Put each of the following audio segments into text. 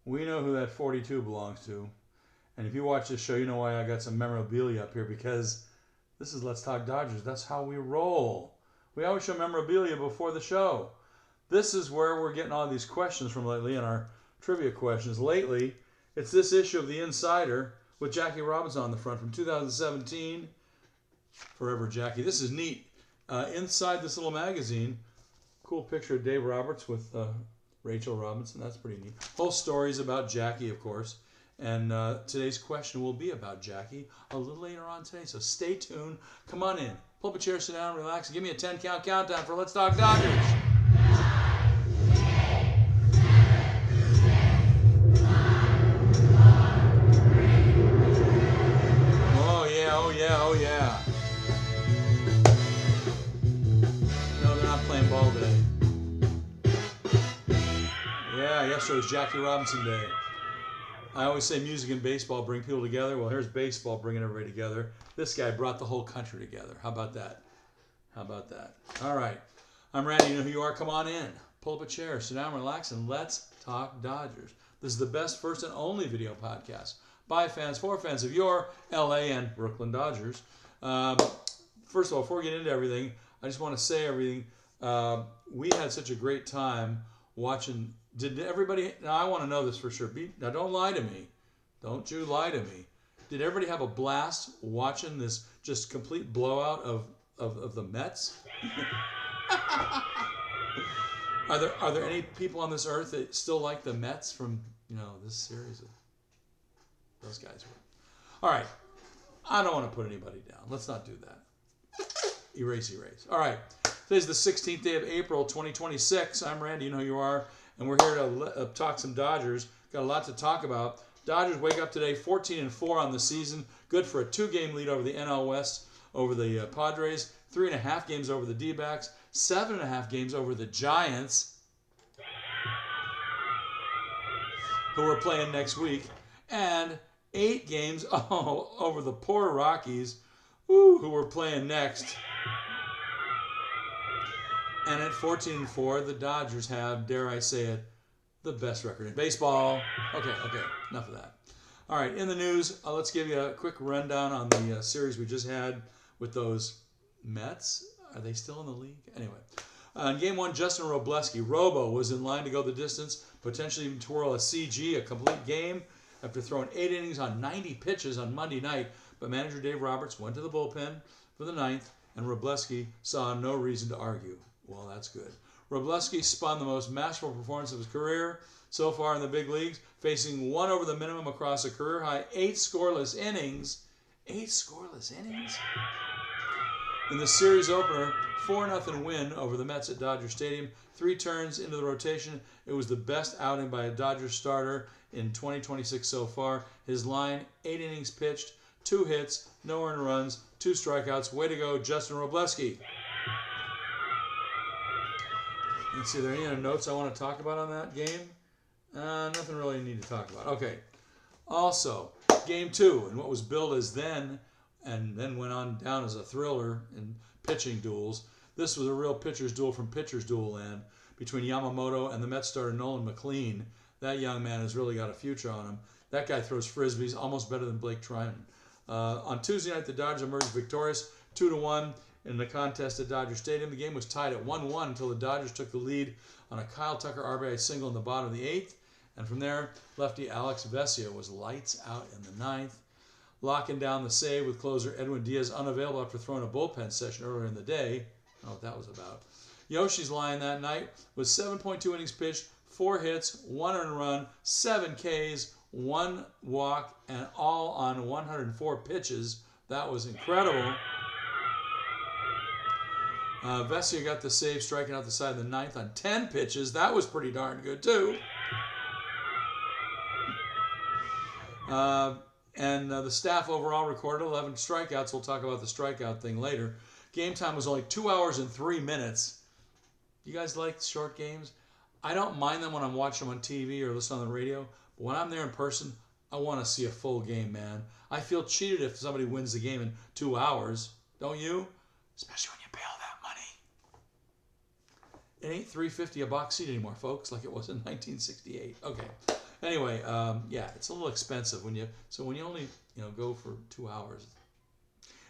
We know who that 42 belongs to. And if you watch this show, you know why I got some memorabilia up here, because this is Let's Talk Dodgers. That's how we roll. We always show memorabilia before the show. This is where we're getting all these questions from lately, and our trivia questions. Lately, it's this issue of The Insider with Jackie Robinson on the front from 2017. Forever Jackie. This is neat. Inside this little magazine, cool picture of Dave Roberts with Rachel Robinson. That's pretty neat. Whole stories about Jackie, of course. And today's question will be about Jackie a little later on today. So stay tuned. Come on in. Pull up a chair, sit down, relax, and give me a 10-count countdown for Let's Talk Dodgers. Oh, yeah, oh, yeah, oh, yeah. No, they're not playing ball today. Yeah, yesterday was Jackie Robinson Day. I always say music and baseball bring people together. Well, here's baseball bringing everybody together. This guy brought the whole country together. How about that? How about that? All right. I'm Randy. You know who you are. Come on in. Pull up a chair, sit down, relax, and let's talk Dodgers. This is the best, first, and only video podcast by fans, for fans of your LA and Brooklyn Dodgers. First of all, before we get into everything, I just want to say everything. We had such a great time watching. Did everybody? Now I want to know this for sure. Now don't lie to me. Don't you lie to me. Did everybody have a blast watching this just complete blowout of the Mets? Are there any people on this earth that still like the Mets from this series? Those guys were. All right. I don't want to put anybody down. Let's not do that. Erase. All right. Today's the 16th day of April, 2026. I'm Randy. You know who you are. And we're here to talk some Dodgers. Got a lot to talk about. Dodgers wake up today 14-4 on the season. Good for a 2-game lead over the NL West, over the Padres. 3.5 games over the D-backs. 7.5 games over the Giants, who are playing next week. And 8 games over the poor Rockies, who are playing next. And at 14-4, the Dodgers have, dare I say it, the best record in baseball. Okay, enough of that. All right, in the news, let's give you a quick rundown on the series we just had with those Mets. Are they still in the league? Anyway, in Game 1, Justin Robleski, Robo, was in line to go the distance, potentially even twirl a CG, a complete game, after throwing 8 innings on 90 pitches on Monday night. But manager Dave Roberts went to the bullpen for the 9th, and Robleski saw no reason to argue. Well, that's good. Robleski spun the most masterful performance of his career so far in the big leagues, facing 1 over the minimum across a career-high 8 scoreless innings. 8 scoreless innings? In the series opener, 4-0 win over the Mets at Dodger Stadium. 3 turns into the rotation. It was the best outing by a Dodgers starter in 2026 so far. His line, 8 innings pitched, 2 hits, no earned runs, 2 strikeouts. Way to go, Justin Robleski. Let's see, are there any other notes I want to talk about on that game? Nothing really you need to talk about. Okay. Also, Game 2, and what was billed as then, and then went on down as a thriller in pitching duels. This was a real pitcher's duel from pitcher's duel land between Yamamoto and the Mets starter Nolan McLean. That young man has really got a future on him. That guy throws frisbees almost better than Blake Trinan. On Tuesday night, the Dodgers emerged victorious 2-1 in the contest at Dodger Stadium. The game was tied at 1-1 until the Dodgers took the lead on a Kyle Tucker RBI single in the bottom of the 8th. And from there, lefty Alex Vesia was lights out in the 9th. Locking down the save with closer Edwin Diaz unavailable after throwing a bullpen session earlier in the day. I don't know what that was about. Yoshi's line that night was 7.2 innings pitched, 4 hits, 1 earned run, 7 Ks, 1 walk, and all on 104 pitches. That was incredible. Vesia got the save, striking out the side of the 9th on 10 pitches. That was pretty darn good, too. And the staff overall recorded 11 strikeouts. We'll talk about the strikeout thing later. Game time was only 2 hours and 3 minutes. You guys like short games? I don't mind them when I'm watching them on TV or listening on the radio. But when I'm there in person, I want to see a full game, man. I feel cheated if somebody wins the game in 2 hours. Don't you? Especially when you pay all that money. It ain't $3.50 a box seat anymore, folks, like it was in 1968. Okay. Anyway, yeah, it's a little expensive when you only go for 2 hours.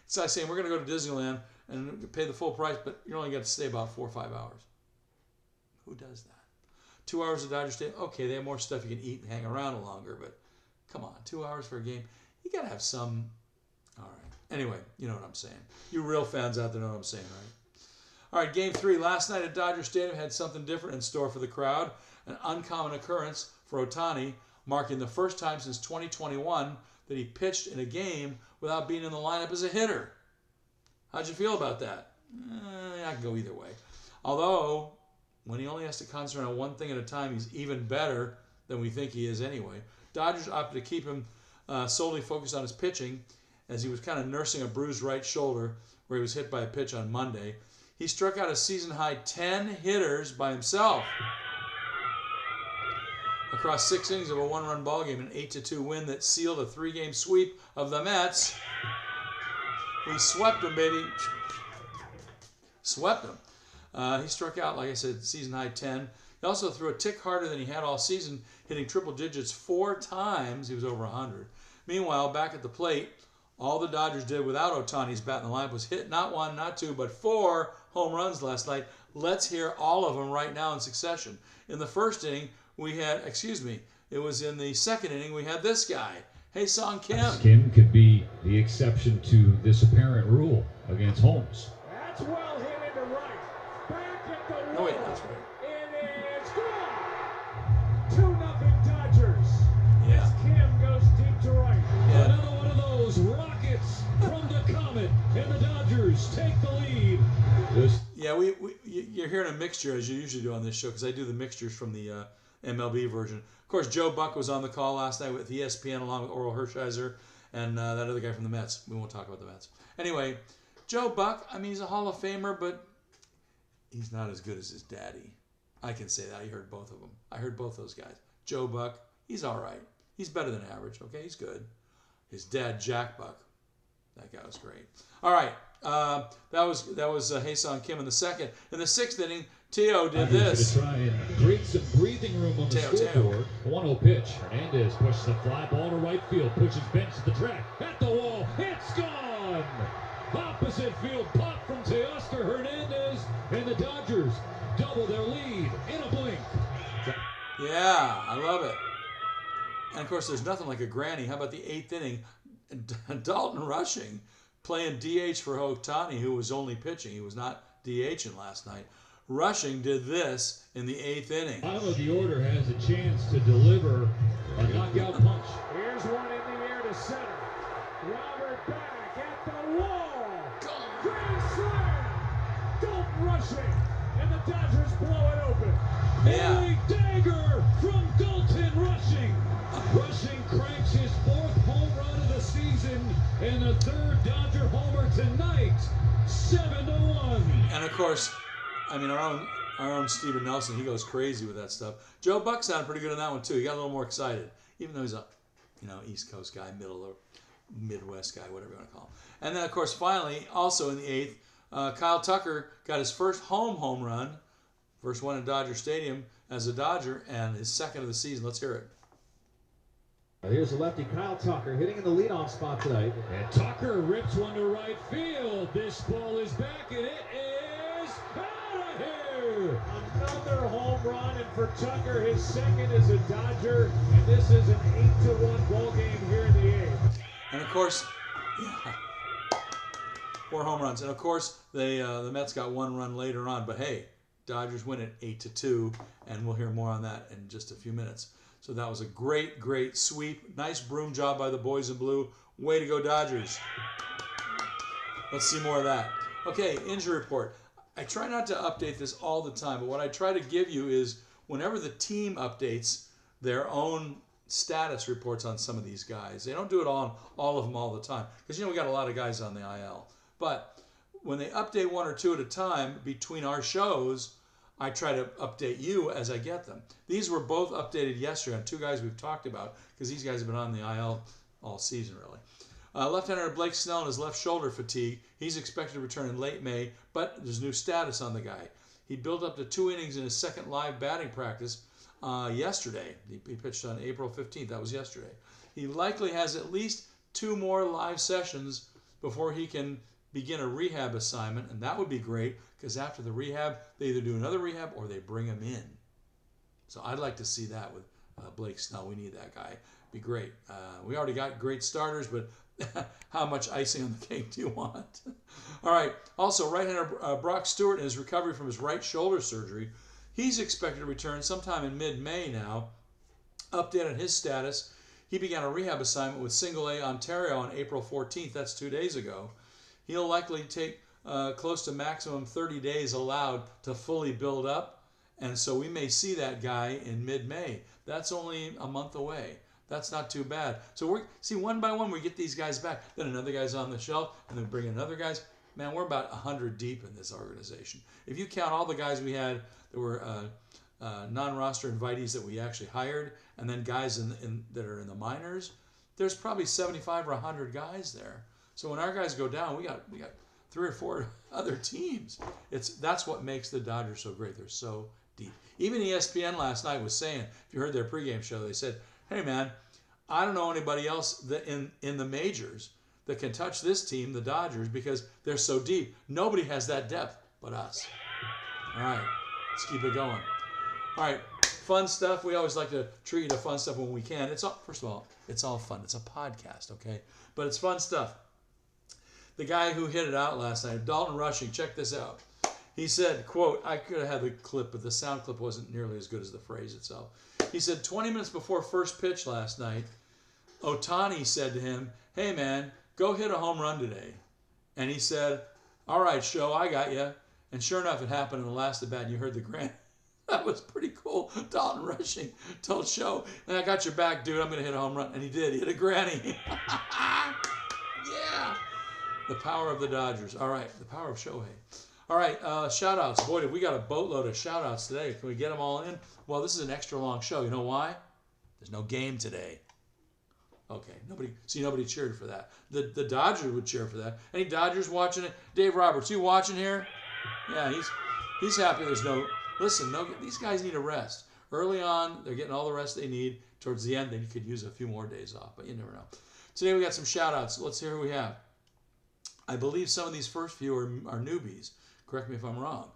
It's like saying we're going to go to Disneyland and pay the full price, but you're only going to stay about 4 or 5 hours. Who does that? 2 hours at Dodger Stadium. Okay, they have more stuff you can eat and hang around longer, but come on, 2 hours for a game. You got to have some. All right. Anyway, you know what I'm saying. You real fans out there know what I'm saying, right? All right, Game 3 last night at Dodger Stadium had something different in store for the crowd. An uncommon occurrence for Ohtani, marking the first time since 2021 that he pitched in a game without being in the lineup as a hitter. How'd you feel about that? I can go either way. Although, when he only has to concentrate on one thing at a time, he's even better than we think he is anyway. Dodgers opted to keep him solely focused on his pitching, as he was kind of nursing a bruised right shoulder where he was hit by a pitch on Monday. He struck out a season-high 10 hitters by himself across 6 innings of a 1-run ballgame, an 8-2 win that sealed a 3-game sweep of the Mets. We swept them, baby. Swept them. He struck out, like I said, season-high 10. He also threw a tick harder than he had all season, hitting triple digits 4 times. He was over 100. Meanwhile, back at the plate, all the Dodgers did without Ohtani's bat in the lineup was hit not 1, not 2, but 4 home runs last night. Let's hear all of them right now in succession. In the first inning, it was in the second inning, we had this guy, Ha-Seong Kim. Kim could be the exception to this apparent rule against Holmes. That's well hit into right. Back at the wall. No, wait, that's right. It is gone. 2-0 Dodgers. Yeah. As Kim goes deep to right. Yeah. Another one of those rockets from the Comet, and the Dodgers take the lead. Yeah, you're hearing a mixture, as you usually do on this show, because I do the mixtures from the MLB version. Of course, Joe Buck was on the call last night with ESPN along with Oral Hershiser and that other guy from the Mets. We won't talk about the Mets. Anyway, Joe Buck, I mean, he's a Hall of Famer, but he's not as good as his daddy. I can say that. I heard both of them. I heard both those guys. Joe Buck, he's all right. He's better than average, okay? He's good. His dad, Jack Buck, that guy was great. All right, that was Ha-Seong Kim in the second. In the sixth inning, Teo did this. Try and create some breathing room on the scoreboard. 1-0 pitch. Hernandez pushes the fly ball to right field. Pushes Bench to the track. At the wall. It's gone. Opposite field pop from Teoscar Hernandez. And the Dodgers double their lead in a blink. Yeah, I love it. And of course, there's nothing like a granny. How about the eighth inning? Dalton Rushing playing DH for Ohtani, who was only pitching. He was not DHing last night. Rushing did this in the eighth inning. Bottom of the order has a chance to deliver a knockout punch. Here's one in the air to center. Robert back at the wall. Grand slam. Dalton Rushing. And the Dodgers blow it open. Yeah. A dagger from Dalton Rushing. Rushing cranks his 4th home run of the season and a 3rd Dodger homer tonight. 7-1. And of course, I mean, our own Steven Nelson, he goes crazy with that stuff. Joe Buck sounded pretty good on that one too. He got a little more excited, even though he's a, East Coast guy, middle or Midwest guy, whatever you want to call him. And then, of course, finally, also in the eighth, Kyle Tucker got his first home run, first one at Dodger Stadium as a Dodger, and his second of the season. Let's hear it. Here's the lefty Kyle Tucker hitting in the leadoff spot tonight. And Tucker rips one to right field. This ball is back, and it is out of here. Another home run, and for Tucker, his second as a Dodger, and this is an 8-1 ball game here in the eighth. And of course, 4 home runs. And of course, the Mets got 1 run later on. But hey, Dodgers win it 8-2, and we'll hear more on that in just a few minutes. So that was a great, great sweep. Nice broom job by the boys in blue. Way to go, Dodgers. Let's see more of that. Okay, injury report. I try not to update this all the time, but what I try to give you is whenever the team updates their own status reports on some of these guys. They don't do it on all of them all the time because, we got a lot of guys on the IL. But when they update 1 or 2 at a time between our shows, I try to update you as I get them. These were both updated yesterday on 2 guys we've talked about because these guys have been on the IL all season, really. Left-hander Blake Snell and his left shoulder fatigue. He's expected to return in late May, but there's new status on the guy. He built up to 2 innings in his second live batting practice yesterday. He pitched on April 15th. That was yesterday. He likely has at least 2 more live sessions before he can begin a rehab assignment, and that would be great because after the rehab, they either do another rehab or they bring him in. So I'd like to see that with Blake Snell. We need that guy. Be great. We already got great starters, but how much icing on the cake do you want? All right. Also, right-hander Brock Stewart in his recovery from his right shoulder surgery. He's expected to return sometime in mid-May now. Update on his status. He began a rehab assignment with Single A Ontario on April 14th. That's 2 days ago. He'll likely take close to maximum 30 days allowed to fully build up. And so we may see that guy in mid-May. That's only a month away. That's not too bad. So we see one by one we get these guys back. Then another guy's on the shelf, and then bring in another guys. Man, we're about 100 deep in this organization. If you count all the guys we had that were non-roster invitees that we actually hired, and then guys that are in the minors, there's probably 75 or 100 guys there. So when our guys go down, we got 3 or 4 other teams. That's what makes the Dodgers so great. They're so deep. Even ESPN last night was saying, if you heard their pregame show, they said, "Hey man, I don't know anybody else that in the majors that can touch this team, the Dodgers, because they're so deep. Nobody has that depth but us." All right, let's keep it going. All right, fun stuff. We always like to treat you to fun stuff when we can. First of all, it's all fun. It's a podcast, okay? But it's fun stuff. The guy who hit it out last night, Dalton Rushing, check this out. He said, quote, I could have had the clip, but the sound clip wasn't nearly as good as the phrase itself. He said 20 minutes before first pitch last night, Ohtani said to him, "Hey man, go hit a home run today." And he said, "All right, Show, I got you." And sure enough, it happened in the last at bat, and you heard the grand. That was pretty cool. Dalton Rushing told Show, "I got your back, dude. I'm going to hit a home run." And he did. He hit a granny. Yeah. The power of the Dodgers. All right. The power of Shohei. All right. Shout-outs. Boy, we got a boatload of shout-outs today. Can we get them all in? Well, this is an extra long show. You know why? There's no game today. Okay. Nobody cheered for that. The Dodgers would cheer for that. Any Dodgers watching it? Dave Roberts, you watching here? Yeah, he's happy there's no... Listen, these guys need a rest. Early on, they're getting all the rest they need. Towards the end, they could use a few more days off, but you never know. Today we got some shout-outs. Let's hear who we have. I believe some of these first few are newbies. Correct me if I'm wrong.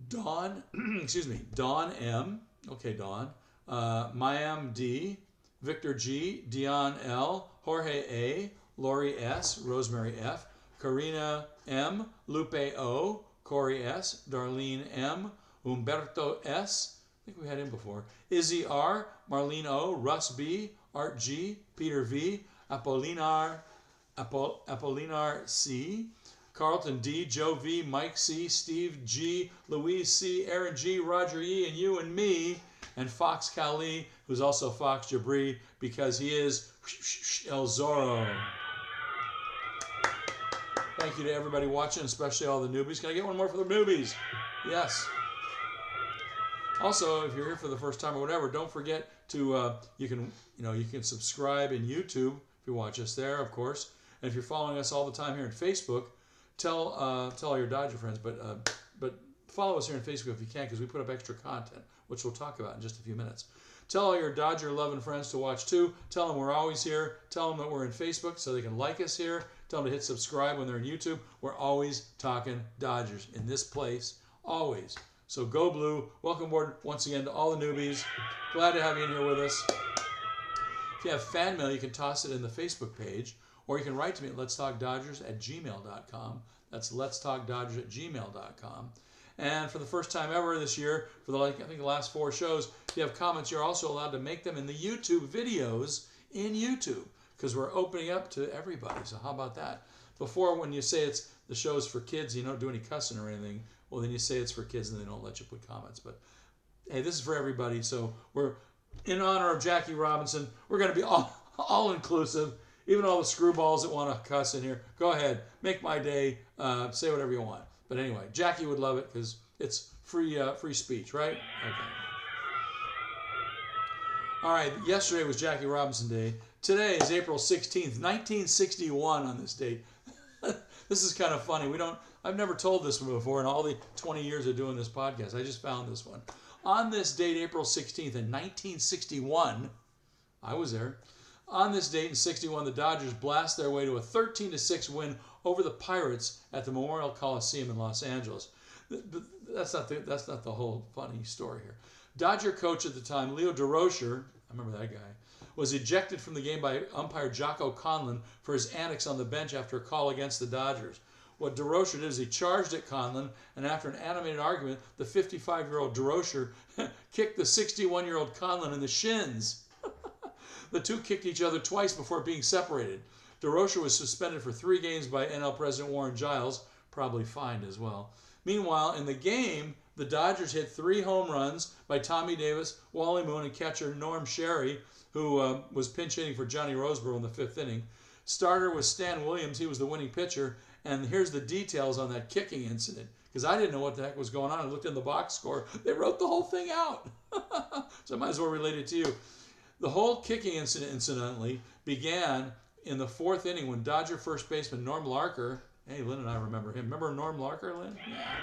Dawn M. Okay, Dawn. Mayam D. Victor G. Dion L. Jorge A. Lori S. Rosemary F. Karina M. Lupe O. Corey S. Darlene M. Humberto S. I think we had him before. Izzy R. Marlene O. Russ B. Art G. Peter V. Apolinar C. Carlton D. Joe V. Mike C. Steve G. Louise C. Aaron G. Roger E. and you and me. And Fox Kali, who's also Fox Jabri, because he is El Zorro. Thank you to everybody watching, especially all the newbies. Can I get one more for the newbies? Yes. Also, if you're here for the first time or whatever, don't forget to you can subscribe in YouTube if you watch us there, of course. And if you're following us all the time here on Facebook, tell all your Dodger friends, but follow us here on Facebook if you can, because we put up extra content, which we'll talk about in just a few minutes. Tell all your Dodger loving friends to watch too. Tell them we're always here. Tell them that we're in Facebook so they can like us here. Tell them to hit subscribe when they're in YouTube. We're always talking Dodgers in this place, always. So go blue. Welcome aboard once again to all the newbies. Glad to have you in here with us. If you have fan mail, you can toss it in the Facebook page, or you can write to me at letstalkdodgers@gmail.com. That's letstalkdodgers@gmail.com. And for the first time ever this year, for I think the last 4 shows, if you have comments, you're also allowed to make them in the YouTube videos in YouTube, because we're opening up to everybody. So how about that? Before, when you say the show's for kids, you don't do any cussing or anything, well, then you say it's for kids and they don't let you put comments. But hey, this is for everybody. So we're, in honor of Jackie Robinson, we're going to be all inclusive. Even all the screwballs that want to cuss in here, go ahead, make my day, say whatever you want. But anyway, Jackie would love it because it's free speech, right? Okay. All right, yesterday was Jackie Robinson Day. Today is April 16th, 1961 on this date. This is kind of funny. I've never told this one before in all the 20 years of doing this podcast. I just found this one. On this date, April 16th in 1961, I was there. On this date in 61, the Dodgers blast their way to a 13-6 win over the Pirates at the Memorial Coliseum in Los Angeles. That's not the whole funny story here. Dodger coach at the time, Leo Durocher, I remember that guy, was ejected from the game by umpire Jocko Conlon for his antics on the bench after a call against the Dodgers. What Durocher did is he charged at Conlon, and after an animated argument, the 55-year-old Durocher kicked the 61-year-old Conlon in the shins. The two kicked each other twice before being separated. Durocher was suspended for 3 games by NL President Warren Giles, probably fined as well. Meanwhile, in the game, the Dodgers hit 3 home runs by Tommy Davis, Wally Moon, and catcher Norm Sherry, who was pinch hitting for Johnny Roseboro in the 5th inning. Starter was Stan Williams. He was the winning pitcher. And here's the details on that kicking incident, because I didn't know what the heck was going on. I looked in the box score. They wrote the whole thing out. So I might as well relate it to you. The whole kicking incident, incidentally, began in the 4th inning when Dodger first baseman Norm Larker, hey, Lynn and I remember him. Remember Norm Larker, Lynn? Yeah.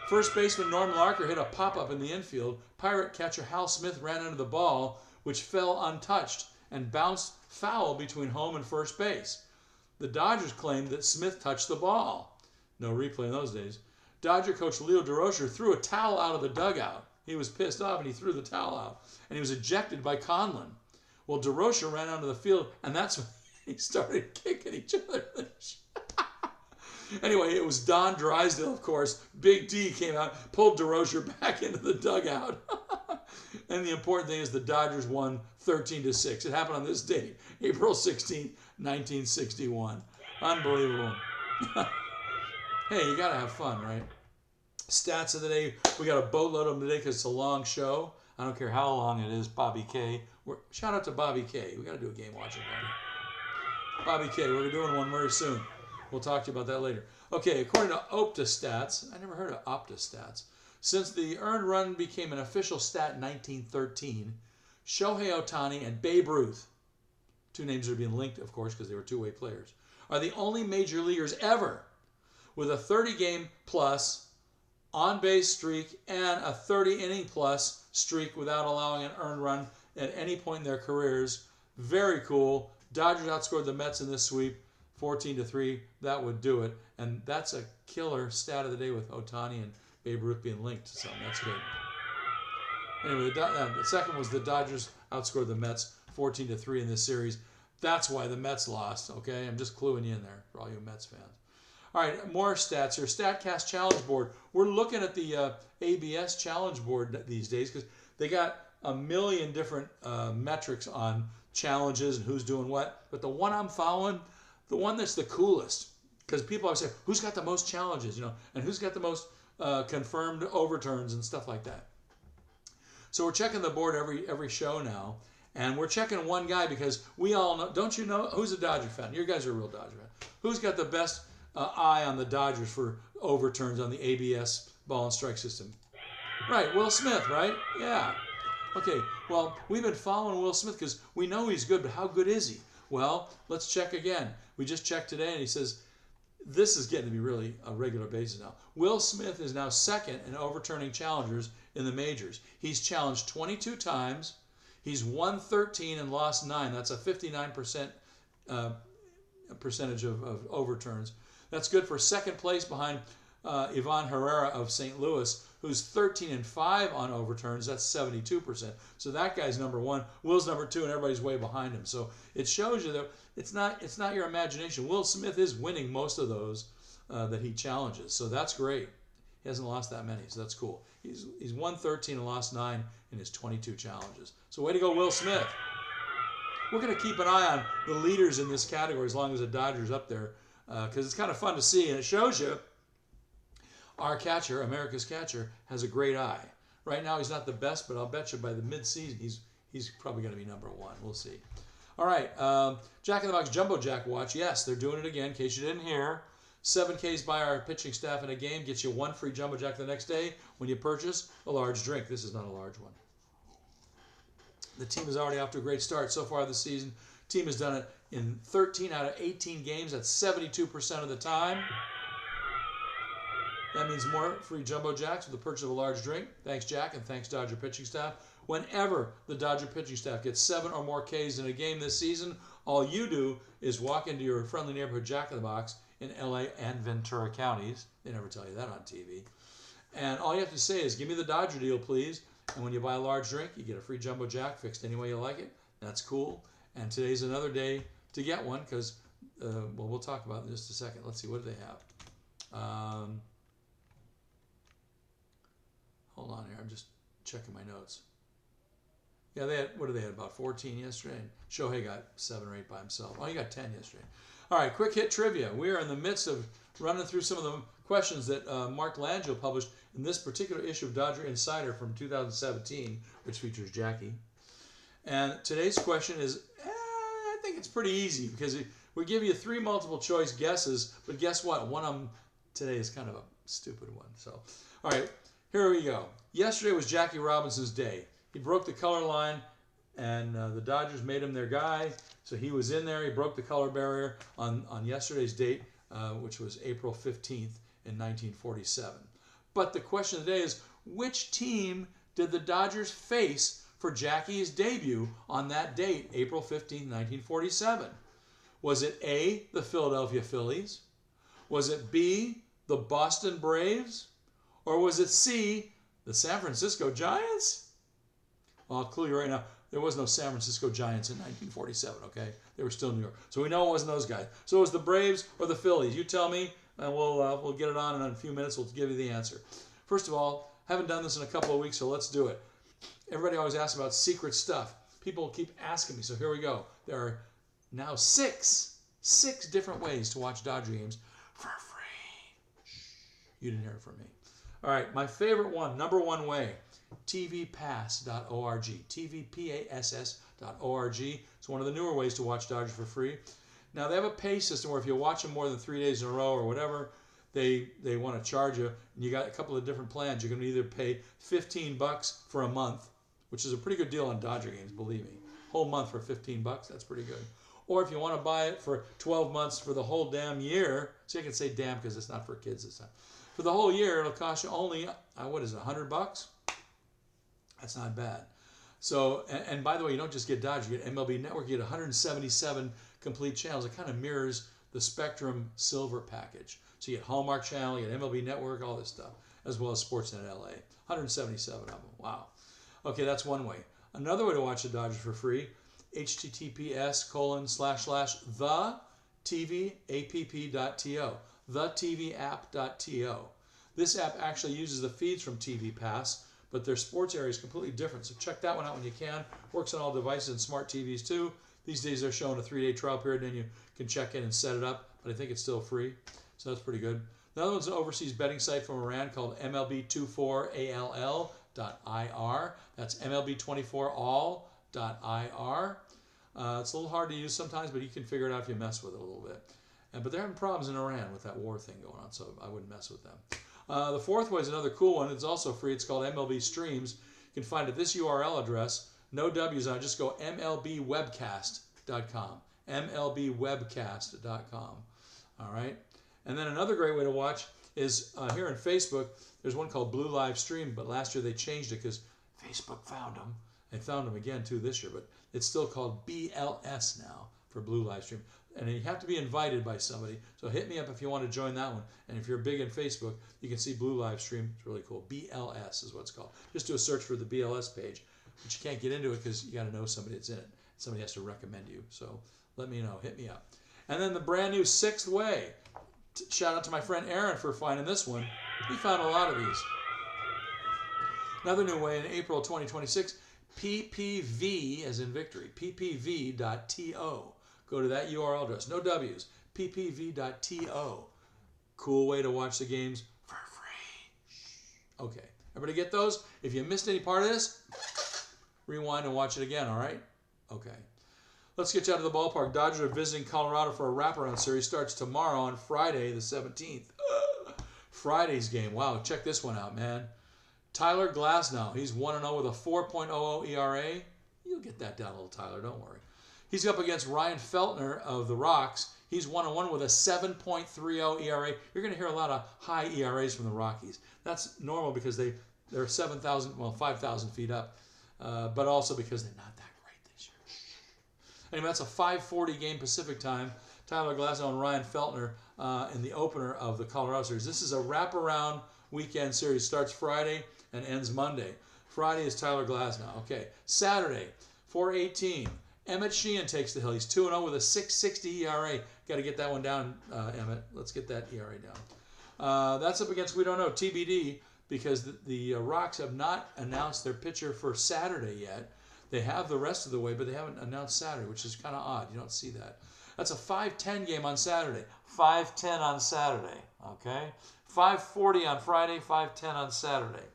First baseman Norm Larker hit a pop-up in the infield. Pirate catcher Hal Smith ran into the ball, which fell untouched and bounced foul between home and first base. The Dodgers claimed that Smith touched the ball. No replay in those days. Dodger coach Leo Durocher threw a towel out of the dugout. He was pissed off and he threw the towel out. And he was ejected by Conlon. Well, Durocher ran onto the field, and that's when he started kicking each other. Anyway, it was Don Drysdale, of course. Big D came out, pulled Durocher back into the dugout. And the important thing is the Dodgers won 13-6. It happened on this date, April 16, 1961. Unbelievable. Hey, you got to have fun, right? Stats of the day. We got a boatload of them today because it's a long show. I don't care how long it is. Bobby K. Shout out to Bobby K. We got to do a game watching party. Bobby K. We're doing one very soon. We'll talk to you about that later. Okay, according to OptaStats, I never heard of OptaStats. Since the earned run became an official stat in 1913, Shohei Ohtani and Babe Ruth, 2 names that are being linked, of course, because they were two-way players, are the only major leaguers ever with a 30-game plus on-base streak and a 30-inning plus streak without allowing an earned run at any point in their careers. Very cool. Dodgers outscored the Mets in this sweep 14-3. That would do it. And that's a killer stat of the day with Ohtani and Babe Ruth being linked to something. That's good. Anyway, the second was the Dodgers outscored the Mets 14-3 in this series. That's why the Mets lost, okay? I'm just cluing you in there for all you Mets fans. All right, more stats here. StatCast Challenge Board. We're looking at the ABS Challenge Board these days because they got a million different metrics on challenges and who's doing what. But the one I'm following, the one that's the coolest, because people always say, who's got the most challenges, and who's got the most confirmed overturns and stuff like that. So we're checking the board every show now, and we're checking one guy because we all know. Don't you know who's a Dodger fan? You guys are a real Dodger fan. Who's got the best eye on the Dodgers for overturns on the ABS ball and strike system? Right, Will Smith, right? Yeah. Okay. Well, we've been following Will Smith because we know he's good, but how good is he? Well, let's check again. We just checked today, and he says. This is getting to be really a regular basis now. Will Smith is now second in overturning challengers in the majors. He's challenged 22 times. He's won 13 and lost 9. That's a 59% percentage of overturns. That's good for second place behind Ivan Herrera of St. Louis, who's 13-5 on overturns. That's 72%. So that guy's number 1. Will's number 2, and everybody's way behind him. So it shows you that it's not your imagination. Will Smith is winning most of those that he challenges. So that's great. He hasn't lost that many, so that's cool. He's won 13 and lost 9 in his 22 challenges. So way to go, Will Smith. We're going to keep an eye on the leaders in this category as long as the Dodgers up there because it's kind of fun to see, and it shows you our catcher, America's catcher, has a great eye. Right now he's not the best, but I'll bet you by the mid-season he's probably going to be number 1. We'll see. All right, Jack in the Box Jumbo Jack Watch. Yes, they're doing it again, in case you didn't hear. 7 Ks by our pitching staff in a game gets you 1 free Jumbo Jack the next day when you purchase a large drink. This is not a large one. The team is already off to a great start so far this season. Team has done it in 13 out of 18 games. That's 72% of the time. That means more free Jumbo Jacks with the purchase of a large drink. Thanks, Jack, and thanks, Dodger pitching staff. Whenever the Dodger pitching staff gets 7 or more Ks in a game this season, all you do is walk into your friendly neighborhood Jack in the Box in LA and Ventura counties. They never tell you that on TV. And all you have to say is, give me the Dodger deal, please. And when you buy a large drink, you get a free Jumbo Jack fixed any way you like it. That's cool. And today's another day to get one because, well, we'll talk about it in just a second. Let's see, what do they have? Hold on here. I'm just checking my notes. Yeah, they had, what did they have? About 14 yesterday. And Shohei got 7 or 8 by himself. Oh, he got 10 yesterday. All right, quick hit trivia. We are in the midst of running through some of the questions that Mark Langell published in this particular issue of Dodger Insider from 2017, which features Jackie. And today's question is, I think it's pretty easy because we give you 3 multiple choice guesses, but guess what? One of them today is kind of a stupid one. So, all right, here we go. Yesterday was Jackie Robinson's day. He broke the color line, and the Dodgers made him their guy. So he was in there. He broke the color barrier on yesterday's date, which was April 15th in 1947. But the question of the day is, which team did the Dodgers face for Jackie's debut on that date, April 15th, 1947? Was it A, the Philadelphia Phillies? Was it B, the Boston Braves? Or was it C, the San Francisco Giants? Well, I'll clue you right now. There was no San Francisco Giants in 1947, okay? They were still in New York. So we know it wasn't those guys. So it was the Braves or the Phillies. You tell me, and we'll get it on, and in a few minutes we'll give you the answer. First of all, haven't done this in a couple of weeks, so let's do it. Everybody always asks about secret stuff. People keep asking me, so here we go. There are now six different ways to watch Dodger games for free. You didn't hear it from me. All right, my favorite one, number one way, tvpass.org, tvpass.org. It's one of the newer ways to watch Dodgers for free. Now, they have a pay system where if you watch them more than 3 days in a row or whatever, they want to charge you. And you got a couple of different plans. You can either pay $15 for a month, which is a pretty good deal on Dodger games, believe me. Whole month for $15, that's pretty good. Or if you want to buy it for 12 months for the whole damn year, so you can say damn because it's not for kids this time. For the whole year, it'll cost you only, what is it, $100? That's not bad. So, and by the way, you don't just get Dodger, you get MLB Network, you get 177 complete channels. It kind of mirrors the Spectrum Silver package. So you get Hallmark Channel, you get MLB Network, all this stuff, as well as Sportsnet LA. 177 of them. Wow. Okay, that's one way. Another way to watch the Dodgers for free, https://thetvapp.to, thetvapp.to. This app actually uses the feeds from TV Pass, but their sports area is completely different. So check that one out when you can. Works on all devices and smart TVs too. These days they're showing a 3-day trial period, and then you can check in and set it up, but I think it's still free. So that's pretty good. Another one's an overseas betting site from Iran called MLB24ALL.ir. That's MLB24all.ir. It's a little hard to use sometimes, but you can figure it out if you mess with it a little bit. But they're having problems in Iran with that war thing going on, so I wouldn't mess with them. The fourth way is another cool one. It's also free. It's called MLB Streams. You can find it at this URL address. No W's on it. Just go MLBwebcast.com. MLBwebcast.com. All right. And then another great way to watch is here on Facebook. There's one called Blue Live Stream, but last year they changed it because Facebook found them. They found them again too this year, but it's still called BLS now for Blue Live Stream. And you have to be invited by somebody. So hit me up if you want to join that one. And if you're big in Facebook, you can see Blue Live Stream. It's really cool. BLS is what it's called. Just do a search for the BLS page. But you can't get into it because you got to know somebody that's in it. Somebody has to recommend you. So let me know. Hit me up. And then the brand new sixth way. Shout out to my friend Aaron for finding this one. He found a lot of these. Another new way in April 2026, PPV as in victory, ppv.to. Go to that URL address. No W's. ppv.to. Cool way to watch the games for free. Okay. Everybody get those? If you missed any part of this, rewind and watch it again, all right? Okay. Let's get you out of the ballpark. Dodgers are visiting Colorado for a wraparound series. Starts tomorrow on Friday the 17th. Friday's game. Wow, check this one out, man. Tyler Glasnow. He's 1-0 with a 4.00 ERA. You'll get that down a little, Tyler. Don't worry. He's up against Ryan Feltner of the Rocks. He's 1-1 with a 7.30 ERA. You're going to hear a lot of high ERAs from the Rockies. That's normal because they're 5,000 feet up, but also because they're not that great this year. Anyway, that's a 5:40 game Pacific time. Tyler Glasnow and Ryan Feltner in the opener of the Colorado Series. This is a wraparound weekend series. Starts Friday and ends Monday. Friday is Tyler Glasnow. Okay. Saturday, 4:18. Emmett Sheehan takes the hill. He's 2-0 with a 6.60 ERA. Got to get that one down, Emmett. Let's get that ERA down. That's up against, we don't know, TBD, because the Rocks have not announced their pitcher for Saturday yet. They have the rest of the way, but they haven't announced Saturday, which is kind of odd. You don't see that. That's a 5:10 game on Saturday. 5:10 on Saturday, okay? 5:40 on Friday, 5:10 on Saturday.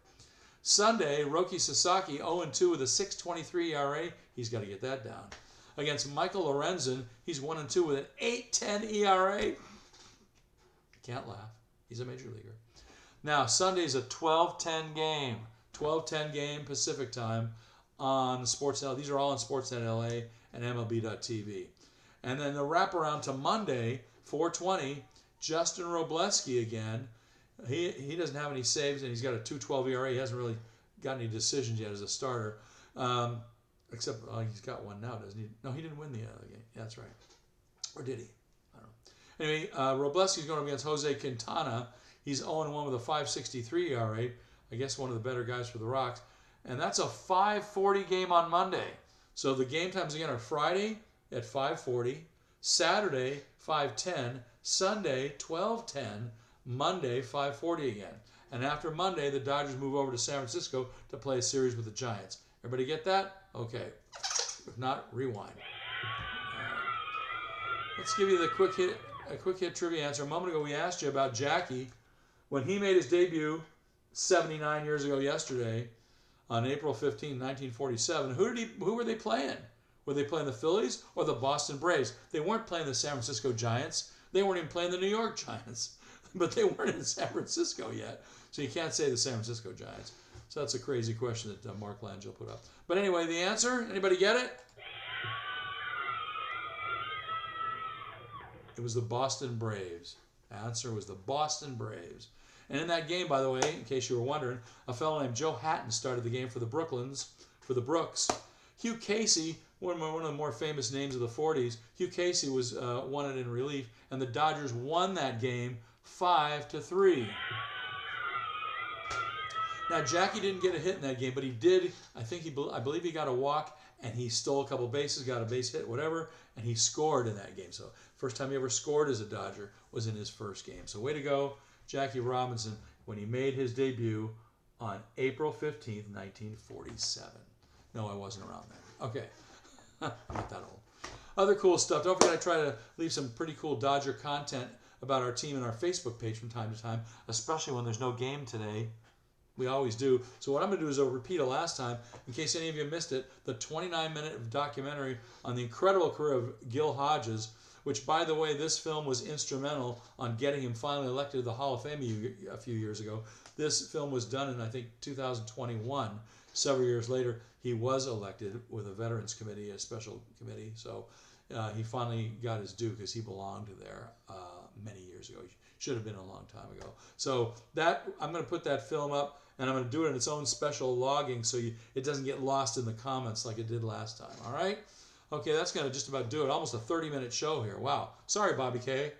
Sunday, Roki Sasaki, 0-2 with a 6.23 ERA. He's got to get that down. Against Michael Lorenzen, he's 1-2 with an 8.10 ERA. Can't laugh. He's a major leaguer. Now, Sunday's a 12:10 game. 12:10 game Pacific time on Sportsnet. These are all on Sportsnet LA and MLB.tv. And then the wraparound to Monday, 4:20, Justin Robleski again. He doesn't have any saves, and he's got a 2.12 ERA. He hasn't really got any decisions yet as a starter. Except he's got one now, doesn't he? No, he didn't win the other game. Yeah, that's right. Or did he? I don't know. Anyway, Robleski's going up against Jose Quintana. He's 0-1 with a 5.63 ERA. I guess one of the better guys for the Rocks. And that's a 5:40 game on Monday. So the game times again are Friday at 5:40, Saturday 5:10, Sunday 12:10, Monday 5:40 again. And after Monday, the Dodgers move over to San Francisco to play a series with the Giants. Everybody get that? Okay. If not, rewind. Let's give you the quick hit trivia answer. A moment ago, we asked you about Jackie. When he made his debut 79 years ago yesterday, on April 15, 1947, who were they playing? Were they playing the Phillies or the Boston Braves? They weren't playing the San Francisco Giants. They weren't even playing the New York Giants. But they weren't in San Francisco yet. So you can't say the San Francisco Giants. So that's a crazy question that Mark Langell put up. But anyway, the answer, anybody get it? It was the Boston Braves. The answer was the Boston Braves. And in that game, by the way, in case you were wondering, a fellow named Joe Hatton started the game for the Brooks. Hugh Casey, one of the more famous names of the 40s, Hugh Casey was won it in relief, and the Dodgers won that game 5-3. Now, Jackie didn't get a hit in that game, but he did, I believe he got a walk, and he stole a couple bases, got a base hit, whatever, and he scored in that game. So first time he ever scored as a Dodger was in his first game. So way to go, Jackie Robinson, when he made his debut on April 15th, 1947. No, I wasn't around then. Okay. I'm not that old. Other cool stuff. Don't forget I try to leave some pretty cool Dodger content about our team in our Facebook page from time to time, especially when there's no game today. We always do. So what I'm going to do is I'll repeat it last time, in case any of you missed it, the 29-minute documentary on the incredible career of Gil Hodges, which, by the way, this film was instrumental on getting him finally elected to the Hall of Fame a few years ago. This film was done in, I think, 2021. Several years later, he was elected with a Veterans Committee, a special committee. So he finally got his due because he belonged there many years ago. He should have been a long time ago. So that I'm going to put that film up, and I'm going to do it in its own special logging so it doesn't get lost in the comments like it did last time. All right? Okay, that's going to just about do it. Almost a 30-minute show here. Wow. Sorry, Bobby K.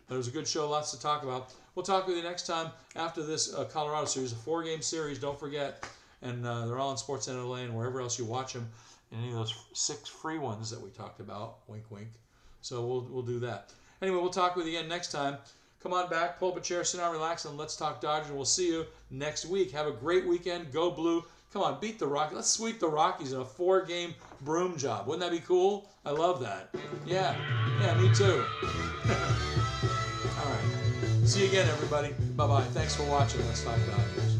But it was a good show, lots to talk about. We'll talk with you next time after this Colorado series, a 4-game series, don't forget. And they're all on Sportsnet LA and wherever else you watch them, and any of those 6 free ones that we talked about. Wink, wink. So we'll do that. Anyway, we'll talk with you again next time. Come on back, pull up a chair, sit down, relax, and let's talk Dodgers. We'll see you next week. Have a great weekend. Go Blue. Come on, beat the Rockies. Let's sweep the Rockies in a 4-game broom job. Wouldn't that be cool? I love that. Yeah, me too. All right. See you again, everybody. Bye-bye. Thanks for watching Let's Talk Dodgers.